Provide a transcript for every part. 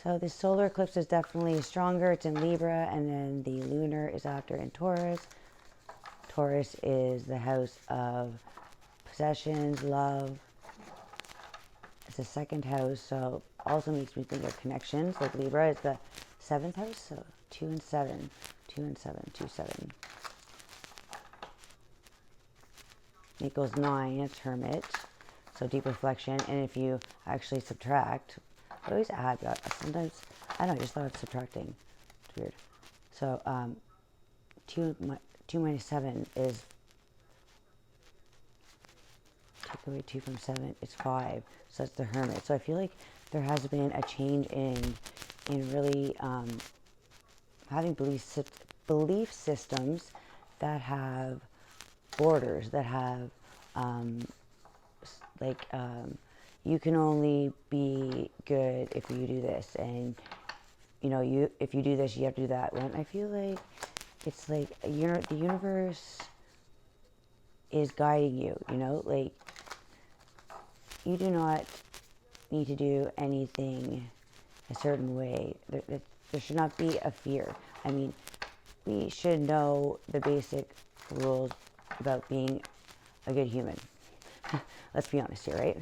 So the solar eclipse is definitely stronger. It's in Libra, and then the lunar is after in Taurus. Taurus is the house of possessions, love. It's the second house, so also makes me think of connections. Like Libra is the seventh house, so 2 and 7, 2 and 7, 2, 7. Equals 9, it's Hermit. So deep reflection, and if you actually subtract, I always add, but sometimes, I don't know, I just thought of subtracting. It's weird. So 2 minus 7 is, take away 2 from 7, it's 5. So that's the Hermit. So I feel like there has been a change in really having belief systems that have borders, that have you can only be good if you do this, and if you do this, you have to do that. When I feel like it's like the universe is guiding you. Like you do not need to do anything a certain way. There should not be a fear. I mean, we should know the basic rules about being a good human. Let's be honest here, right?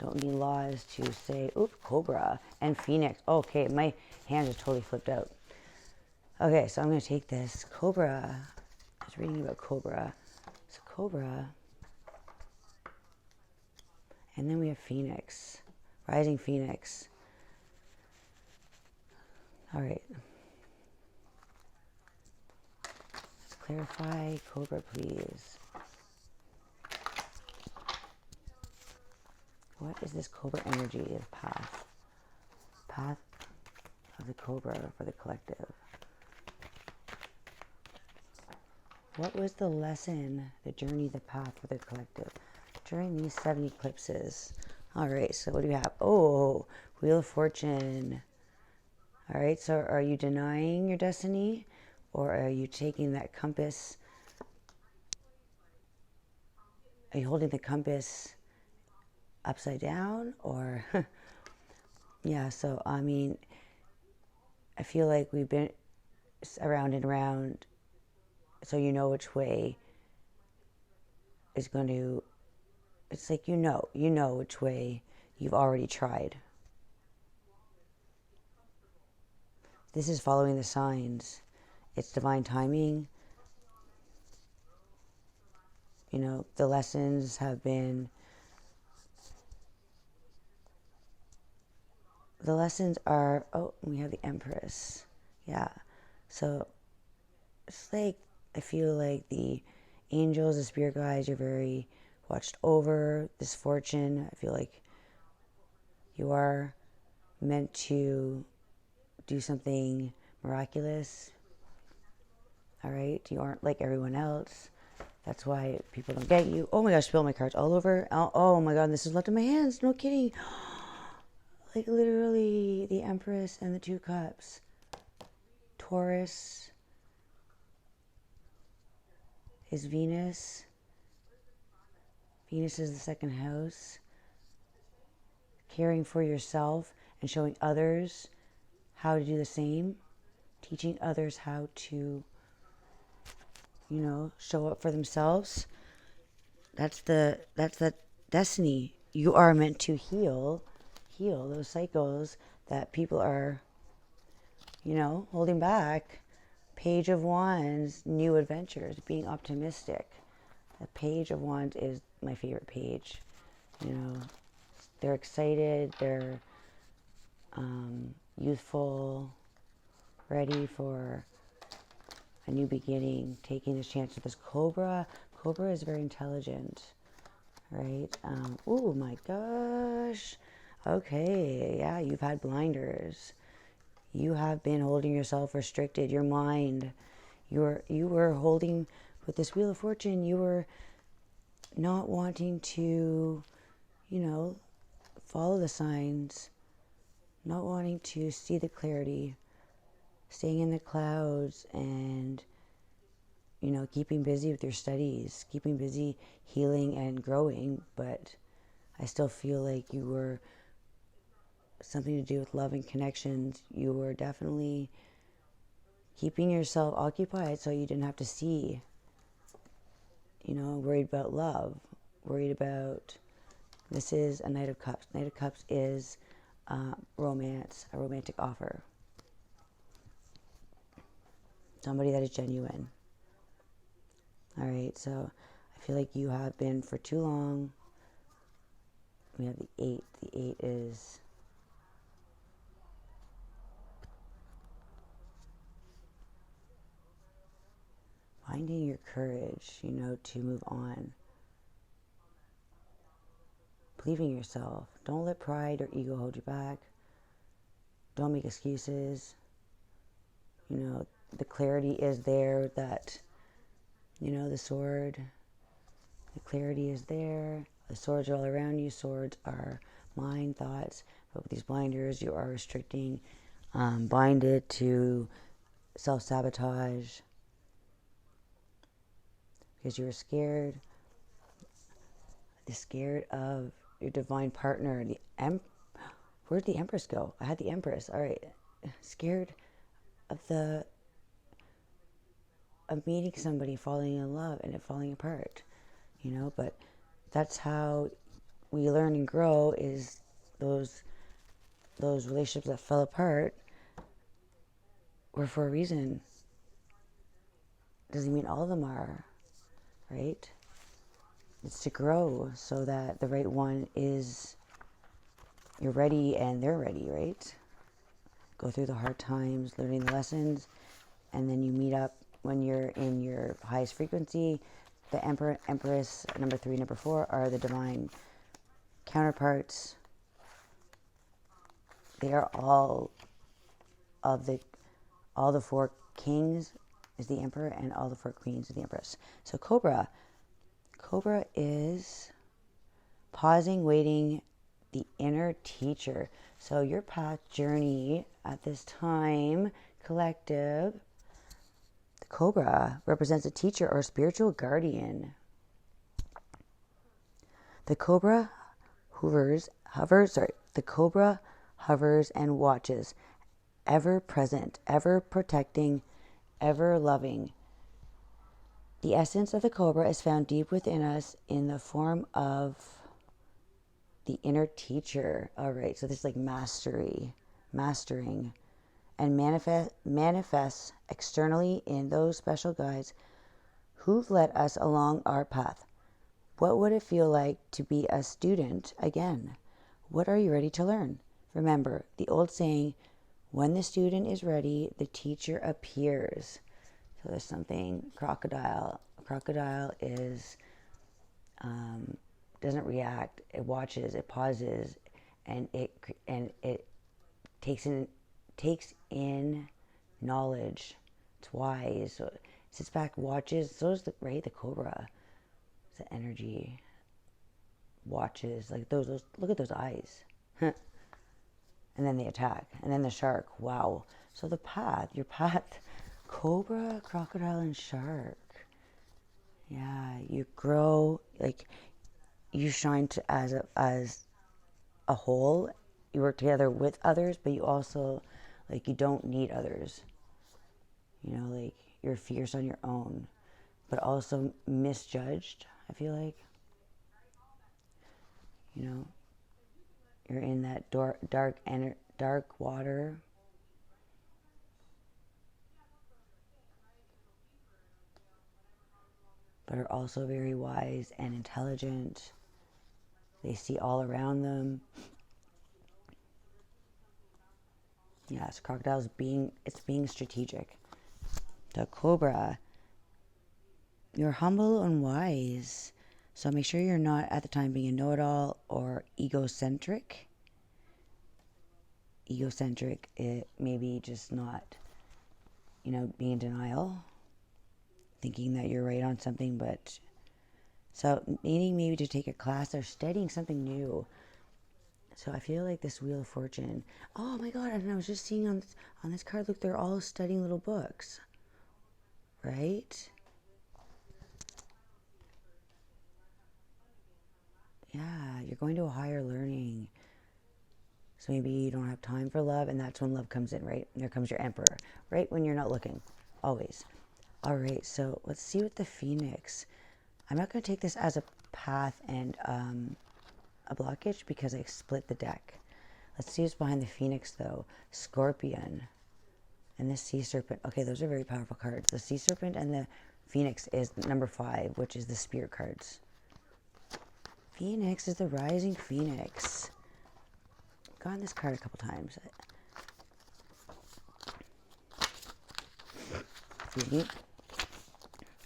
Don't need laws to say, oop, Cobra and Phoenix. Okay, my hand just totally flipped out. Okay, so I'm going to take this. Cobra. I was reading about Cobra. So Cobra. And then we have Phoenix. Rising Phoenix. All right. Let's clarify Cobra, please. What is this Cobra energy? The path. Path of the Cobra for the collective. What was the lesson, the journey, the path for the collective during these 7 eclipses? All right, so what do we have? Oh, Wheel of Fortune. All right, so are you denying your destiny, or are you taking that compass? Are you holding the compass upside down, or yeah? So I mean, I feel like we've been around and around, so you know which way is going to. It's like you know which way you've already tried. This is following the signs. It's divine timing. The lessons have been. The lessons are, we have the Empress. Yeah. So it's like, I feel like the angels, the spirit guides are very watched over. This fortune, I feel like you are meant to do something miraculous. All right? You aren't like everyone else. That's why people don't get you. Oh my gosh, spilled my cards all over. Oh my God, this is left in my hands. No kidding. Like literally the Empress and the 2 cups. Taurus is Venus. Venus is the 2nd house. Caring for yourself and showing others how to do the same. Teaching others how to, show up for themselves. That's the destiny. You are meant to heal those cycles that people are, holding back. Page of Wands, new adventures, being optimistic. The Page of Wands is my favorite page. They're excited, they're youthful, ready for a new beginning, taking this chance with this Cobra. Cobra is very intelligent, right? Oh my gosh. Okay, yeah, you've had blinders. You have been holding yourself restricted, your mind. You were holding, with this Wheel of Fortune, you were not wanting to, follow the signs, not wanting to see the clarity, staying in the clouds and, keeping busy with your studies, keeping busy healing and growing. But I still feel like you were something to do with love and connections. You were definitely keeping yourself occupied so you didn't have to see, worried about love, worried about, this is a Knight of Cups. Knight of Cups is romance, a romantic offer. Somebody that is genuine. All right, so I feel like you have been for too long. We have the 8. The 8 is finding your courage, to move on. Believing in yourself. Don't let pride or ego hold you back. Don't make excuses. The clarity is there that, the sword, the clarity is there. The swords are all around you. Swords are mind, thoughts. But with these blinders, you are restricting, binded to self-sabotage. Because you were scared. Scared of your divine partner. Where'd the Empress go? I had the Empress. All right. Scared of meeting somebody, falling in love, and it falling apart. But that's how we learn and grow, is those relationships that fell apart were for a reason. Doesn't mean all of them are, right? It's to grow so that the right one is, you're ready and they're ready, right? Go through the hard times, learning the lessons, and then you meet up when you're in your highest frequency. The Emperor, Empress, number 3, number 4 are the divine counterparts. They are all the 4 kings is the Emperor, and all the 4 queens is the Empress. So Cobra is pausing, waiting, the inner teacher. So your path journey at this time, collective, the Cobra represents a teacher or spiritual guardian. The Cobra hovers, and watches, ever present, ever protecting, ever loving. The essence of the Cobra is found deep within us in the form of the inner teacher. All right, so this is like mastering, and manifests externally in those special guides who've led us along our path. What would it feel like to be a student again? What are you ready to learn? Remember the old saying, when the student is ready, the teacher appears. So there's something, crocodile. Crocodile is, doesn't react. It watches, it pauses, and it takes in knowledge. It's wise. So it sits back, watches. So is the Cobra. It's the energy. Watches, like those. Look at those eyes. And then they attack. And then the shark. Wow. So your path, Cobra, crocodile, and shark. Yeah, you grow, like you shine as a whole. You work together with others, but you also, like, you don't need others. Like, you're fierce on your own, but also misjudged, I feel like. You're in that dark water. But are also very wise and intelligent. They see all around them. Yes, crocodile's being strategic. The Cobra, you're humble and wise. So make sure you're not at the time being a know-it-all or egocentric. It maybe just not, being in denial, thinking that you're right on something, but so needing maybe to take a class or studying something new. So I feel like this Wheel of Fortune. Oh my God! And I was just seeing on this card. Look, they're all studying little books, right? Yeah, you're going to a higher learning. So maybe you don't have time for love, and that's when love comes in, right? And there comes your emperor, right when you're not looking, always. All right, so let's see what the Phoenix. I'm not going to take this as a path and a blockage because I split the deck. Let's see what's behind the Phoenix, though. Scorpion and the Sea Serpent. Okay, those are very powerful cards. The Sea Serpent and the Phoenix is number 5, which is the Spirit cards. Phoenix is the rising Phoenix. I've gotten this card a couple times. Excuse me.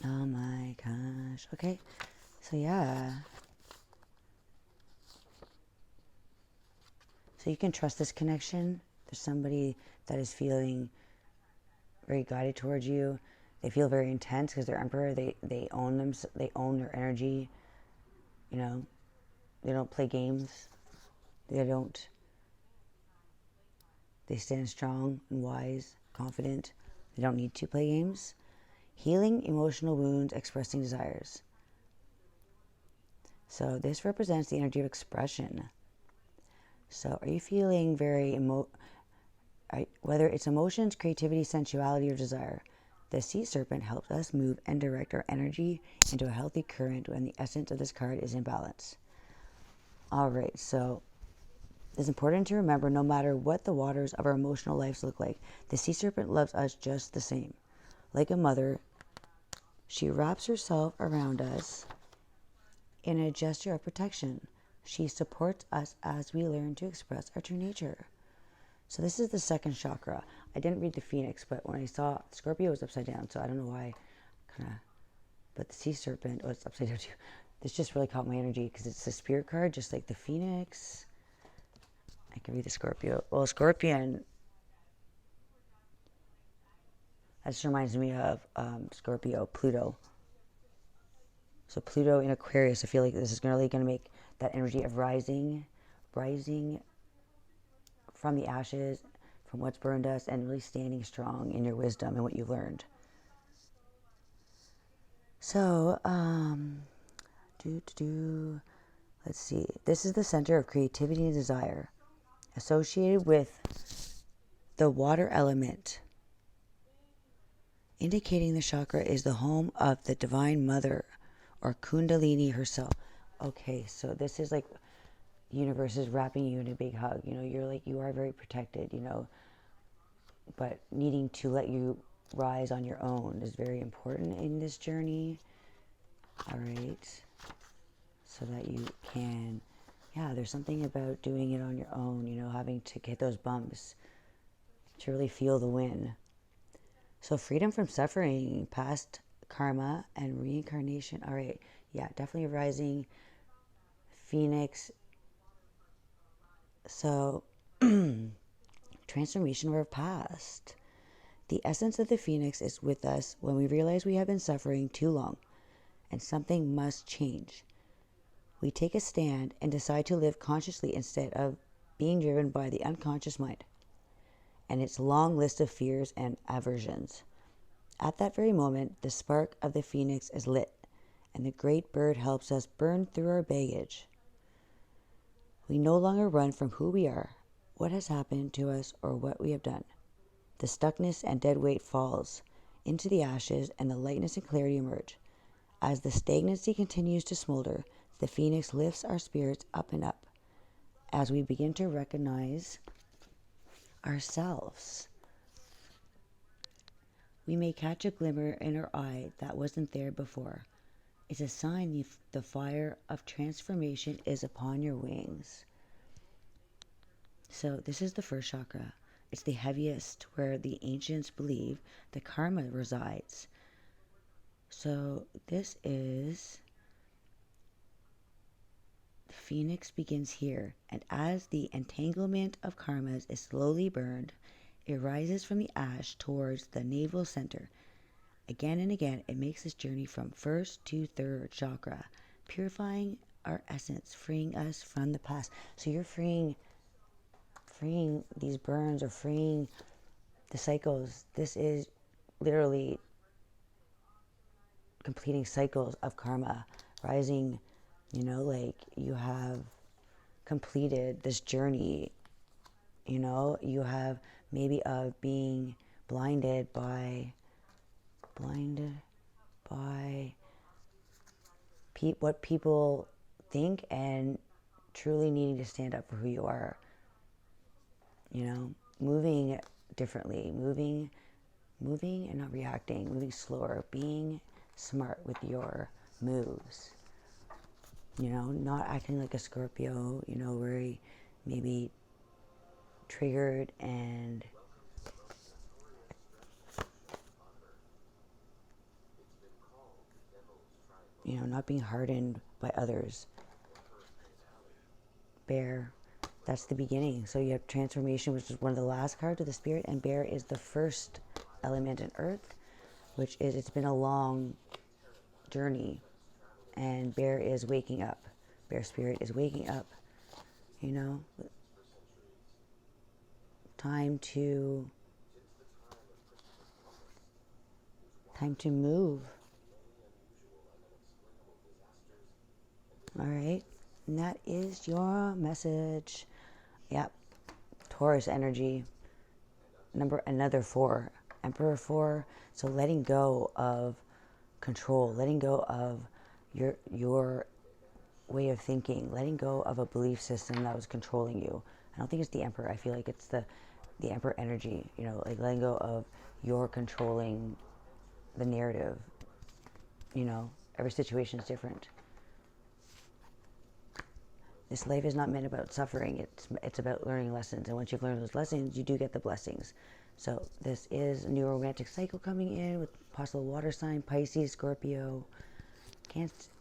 Oh my gosh. Okay. So yeah. So you can trust this connection. There's somebody that is feeling very guided towards you. They feel very intense because they're emperor. They own them. They own their energy. You know, they don't play games. They don't. They stand strong and wise, confident. They don't need to play games. Healing emotional wounds, expressing desires. So this represents the energy of expression. So are you feeling very whether it's emotions, creativity, sensuality, or desire? The Sea Serpent helps us move and direct our energy into a healthy current when the essence of this card is in balance. All right, so it's important to remember no matter what the waters of our emotional lives look like, the Sea Serpent loves us just the same. Like a mother, she wraps herself around us in a gesture of protection. She supports us as we learn to express our true nature. So this is the second chakra. I didn't read the Phoenix, but when I saw Scorpio was upside down, so I don't know why. But the Sea Serpent, oh, it's upside down too. This just really caught my energy because it's a spirit card, just like the Phoenix. I can read the Scorpio. Well, Scorpion, that just reminds me of Scorpio, Pluto. So Pluto in Aquarius, I feel like this is really going to make that energy of rising from the ashes, from what's burned us, and really standing strong in your wisdom and what you've learned. So, let's see. This is the center of creativity and desire, associated with the water element, indicating the chakra is the home of the Divine Mother, or Kundalini herself. Okay, so this is like universe is wrapping you in a big hug. You know, you are very protected, you know, but needing to let you rise on your own is very important in this journey. All right. So that you can, there's something about doing it on your own, you know, having to get those bumps to really feel the win. So freedom from suffering, past karma, and reincarnation. All right. Yeah, definitely a rising Phoenix. So, transformation of our past. The essence of the Phoenix is with us when we realize we have been suffering too long and something must change. We take a stand and decide to live consciously instead of being driven by the unconscious mind and its long list of fears and aversions. At that very moment, the spark of the Phoenix is lit, and the great bird helps us burn through our baggage. We no longer run from who we are, what has happened to us, or what we have done. The stuckness and dead weight falls into the ashes, and the lightness and clarity emerge. As the stagnancy continues to smolder, the Phoenix lifts our spirits up and up as we begin to recognize ourselves. We may catch a glimmer in our eye that wasn't there before. It's a sign the fire of transformation is upon your wings. So this is the first chakra. It's the heaviest, where the ancients believe the karma resides. So this is, the Phoenix begins here, and as the entanglement of karmas is slowly burned, it rises from the ash towards the navel center. Again and again, it makes this journey from first to third chakra, purifying our essence, freeing us from the past. So you're freeing these burns, or freeing the cycles. This is literally completing cycles of karma, rising, you know, like you have completed this journey You know, you have maybe of being blinded by what people think, and truly needing to stand up for who you are. You know, moving differently, moving and not reacting, moving slower, being smart with your moves. You know, not acting like a Scorpio, you know, very maybe triggered and you know, not being hardened by others. Bear, that's the beginning. So you have transformation, which is one of the last cards of the Spirit, and bear is the first element in earth, which is, it's been a long journey, and bear is waking up. Bear spirit is waking up, you know. Time to move. All right, and that is your message. Yep. Taurus energy, another 4, Emperor 4. So letting go of control, letting go of your way of thinking, letting go of a belief system that was controlling you. I don't think it's the Emperor. I feel like it's the Emperor energy. You know, like letting go of your controlling the narrative. You know, every situation is different. This life is not meant about suffering. It's about learning lessons. And once you've learned those lessons, you do get the blessings. So this is a new romantic cycle coming in with possible water sign, Pisces, Scorpio,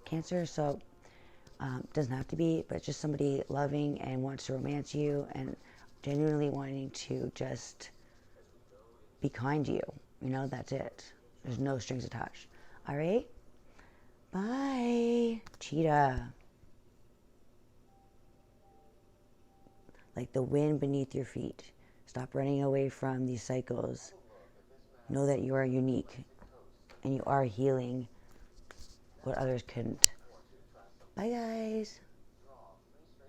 Cancer. So doesn't have to be, but just somebody loving and wants to romance you and genuinely wanting to just be kind to you. You know, that's it. There's no strings attached. All right? Bye. Cheetah. Like the wind beneath your feet. Stop running away from these cycles. Know that you are unique and you are healing what others couldn't. Bye, guys.